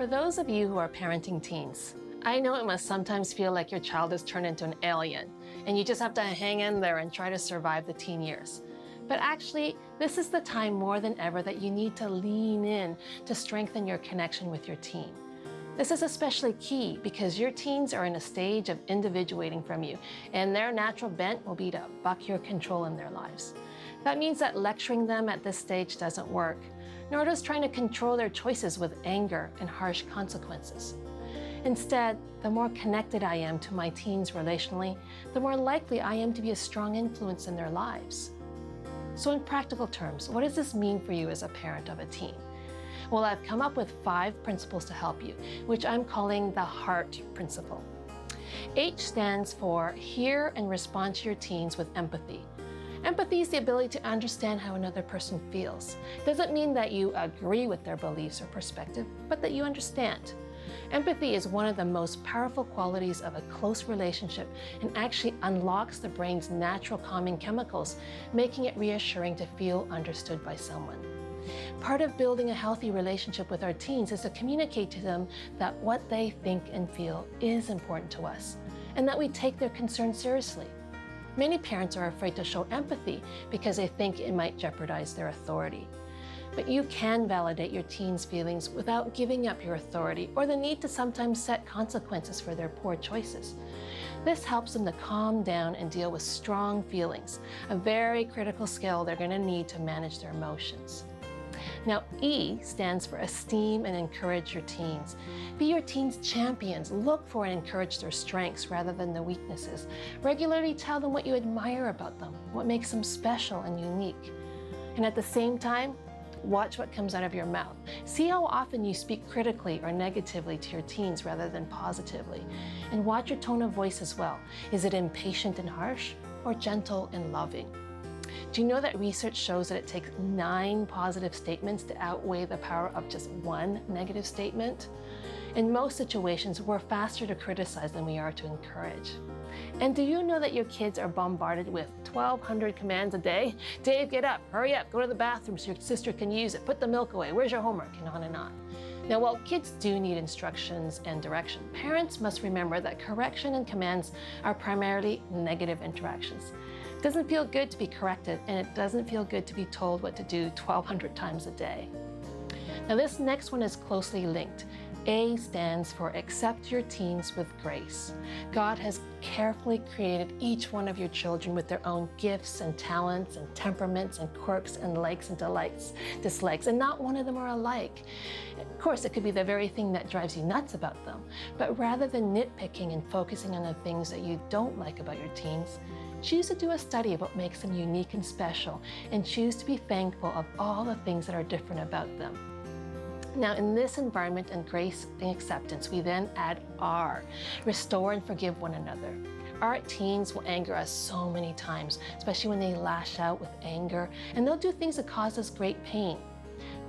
For those of you who are parenting teens, I know it must sometimes feel like your child has turned into an alien, and you just have to hang in there and try to survive the teen years. But actually, this is the time more than ever that you need to lean in to strengthen your connection with your teen. This is especially key because your teens are in a stage of individuating from you, and their natural bent will be to buck your control in their lives. That means that lecturing them at this stage doesn't work, nor does trying to control their choices with anger and harsh consequences. Instead, the more connected I am to my teens relationally, the more likely I am to be a strong influence in their lives. So in practical terms, what does this mean for you as a parent of a teen? Well, I've come up with 5 principles to help you, which I'm calling the Heart Principle. H stands for hear and respond to your teens with empathy. Empathy is the ability to understand how another person feels. It doesn't mean that you agree with their beliefs or perspective, but that you understand. Empathy is one of the most powerful qualities of a close relationship and actually unlocks the brain's natural calming chemicals, making it reassuring to feel understood by someone. Part of building a healthy relationship with our teens is to communicate to them that what they think and feel is important to us, and that we take their concerns seriously. Many parents are afraid to show empathy because they think it might jeopardize their authority. But you can validate your teens' feelings without giving up your authority or the need to sometimes set consequences for their poor choices. This helps them to calm down and deal with strong feelings, a very critical skill they're going to need to manage their emotions. Now, E stands for esteem and encourage your teens. Be your teens' champions. Look for and encourage their strengths rather than the weaknesses. Regularly tell them what you admire about them, what makes them special and unique. And at the same time, watch what comes out of your mouth. See how often you speak critically or negatively to your teens rather than positively. And watch your tone of voice as well. Is it impatient and harsh or gentle and loving? Do you know that research shows that it takes 9 positive statements to outweigh the power of just 1 negative statement? In most situations, we're faster to criticize than we are to encourage. And do you know that your kids are bombarded with 1,200 commands a day? Dave, get up, hurry up, go to the bathroom so your sister can use it, put the milk away, where's your homework, and on and on. Now, while kids do need instructions and direction, parents must remember that correction and commands are primarily negative interactions. It doesn't feel good to be corrected, and it doesn't feel good to be told what to do 1,200 times a day. Now, this next one is closely linked. A stands for accept your teens with grace. God has carefully created each one of your children with their own gifts and talents and temperaments and quirks and likes and dislikes, and not one of them are alike. Of course, it could be the very thing that drives you nuts about them, but rather than nitpicking and focusing on the things that you don't like about your teens, choose to do a study of what makes them unique and special, and choose to be thankful of all the things that are different about them. Now, in this environment and grace and acceptance, we then add R, restore and forgive one another. Our teens will anger us so many times, especially when they lash out with anger, and they'll do things that cause us great pain.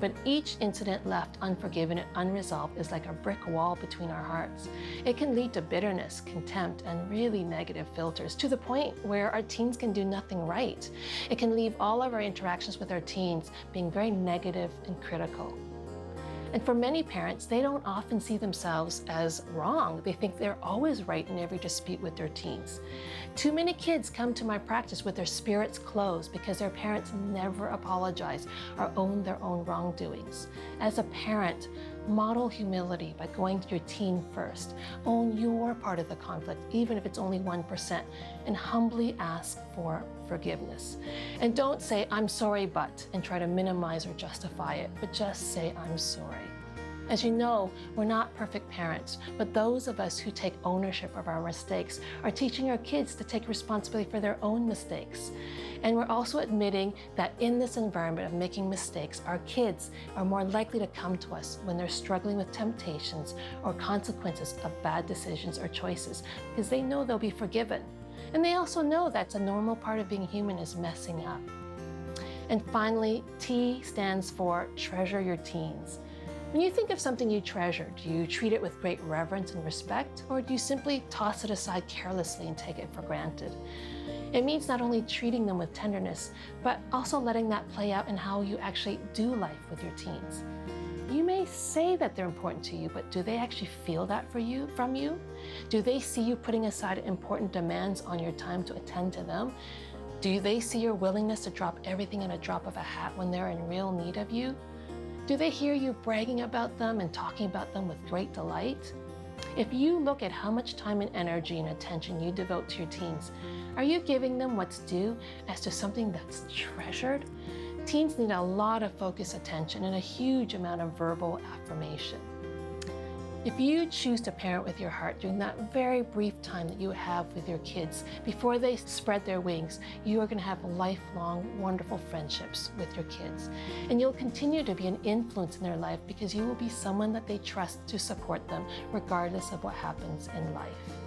But each incident left unforgiven and unresolved is like a brick wall between our hearts. It can lead to bitterness, contempt, and really negative filters, to the point where our teens can do nothing right. It can leave all of our interactions with our teens being very negative and critical. And for many parents, they don't often see themselves as wrong. They think they're always right in every dispute with their teens. Too many kids come to my practice with their spirits closed because their parents never apologize or own their own wrongdoings. As a parent, model humility by going to your teen first. Own your part of the conflict, even if it's only 1%, and humbly ask for forgiveness. And don't say, I'm sorry, but, and try to minimize or justify it, but just say, I'm sorry. As you know, we're not perfect parents, but those of us who take ownership of our mistakes are teaching our kids to take responsibility for their own mistakes. And we're also admitting that in this environment of making mistakes, our kids are more likely to come to us when they're struggling with temptations or consequences of bad decisions or choices, because they know they'll be forgiven. And they also know that's a normal part of being human, is messing up. And finally, T stands for treasure your teens. When you think of something you treasure, do you treat it with great reverence and respect, or do you simply toss it aside carelessly and take it for granted? It means not only treating them with tenderness, but also letting that play out in how you actually do life with your teens. You may may say that they're important to you, but do they actually feel that from you? Do they see you putting aside important demands on your time to attend to them? Do they see your willingness to drop everything in a drop of a hat when they're in real need of you? Do they hear you bragging about them and talking about them with great delight? If you look at how much time and energy and attention you devote to your teens, are you giving them what's due as to something that's treasured? Teens need a lot of focused attention and a huge amount of verbal affirmation. If you choose to parent with your heart during that very brief time that you have with your kids before they spread their wings, you are going to have lifelong, wonderful friendships with your kids. And you'll continue to be an influence in their life because you will be someone that they trust to support them regardless of what happens in life.